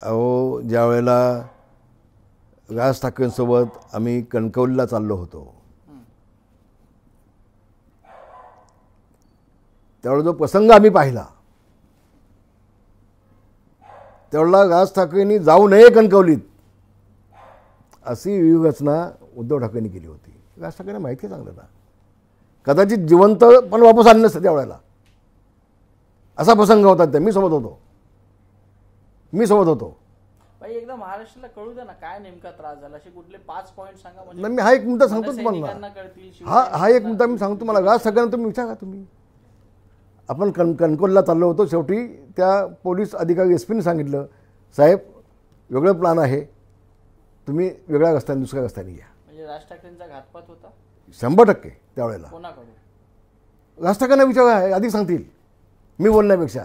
अहो, ज्या वेळेला राज ठाकरेंसोबत आम्ही कणकवलीला चाललो होतो, त्यावेळेला जो प्रसंग आम्ही पाहिला, त्यावेळेला राज ठाकरेंनी जाऊ नये कणकवलीत अशी व्यूहरचना उद्धव ठाकरेंनी केली होती. राज ठाकरेंना माहिती आहे चांगलं ना, कदाचित जिवंत पण वापस आले नसते त्यावेळेला. असा प्रसंग होता. ते मी सोबत होतो. एकदा महाराष्ट्राला कळू द्या ना काय नेमका त्रास झाला. असे कुठले 5 पॉइंट सांगा. म्हणजे मी हा एक मुद्दा सांगतो तुम्हाला. हा एक मुद्दा मी सांगतो तुम्हाला. राज ठाकरेंना तुम्ही विचारा. तुम्ही आपण कणकवलीला चाललो होतो. शेवटी त्या पोलीस अधिकारी एसपीने सांगितलं, साहेब वेगळं प्लॅन आहे, तुम्ही वेगळ्या रस्त्याने दुसऱ्या रस्त्याने या. म्हणजे राज ठाकरेंचा घातपात होता 100% त्यावेळेला. कोणाकडून? राज ठाकरेंना विचारा, अधिक सांगतील मी बोलण्यापेक्षा.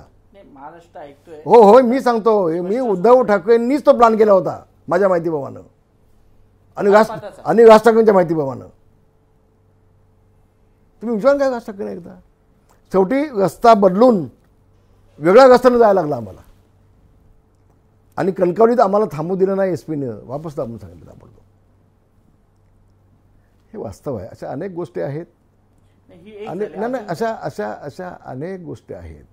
महाराष्ट्र ऐकतोय. हो, मी सांगतो. मी उद्धव ठाकरेंनीच तो प्लॅन केला होता माझ्या माहितीप्रमाणे आणि राज ठाकरेंच्या माहितीप्रमाणे. तुम्ही विचार काय राज ठाकरे एकदा. शेवटी रस्ता बदलून वेगळ्या रस्त्याने जायला लागला आम्हाला आणि कणकवलीत आम्हाला थांबू दिलं नाही एसपीने. वापस आपण सांगितलं आपण. हे वास्तव आहे. अशा अनेक गोष्टी आहेत. अशा अनेक गोष्टी आहेत.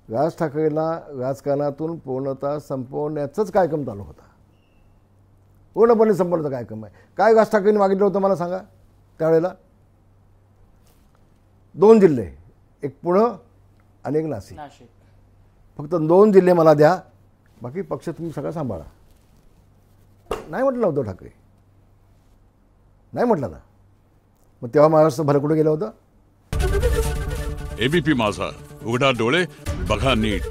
राज ठाकरेला राजकारणातून पूर्णतः संपवण्याचंच कार्यक्रम चालू होता. पूर्णपणे संपवण्याचा कार्यक्रम आहे. काय राज ठाकरेंनी मागितलं होतं मला सांगा त्यावेळेला? 2 जिल्हे, एक पुणे आणि एक नाशिक. फक्त 2 जिल्हे मला द्या, बाकी पक्ष तुम्ही सगळं सांभाळा. नाही म्हटलं उद्धव ठाकरे, नाही म्हटलं ना. मग तेव्हा महाराष्ट्र भलं कुठे गेलं होतं? एबीपी माझा, उघडा डोळे बघा नीट.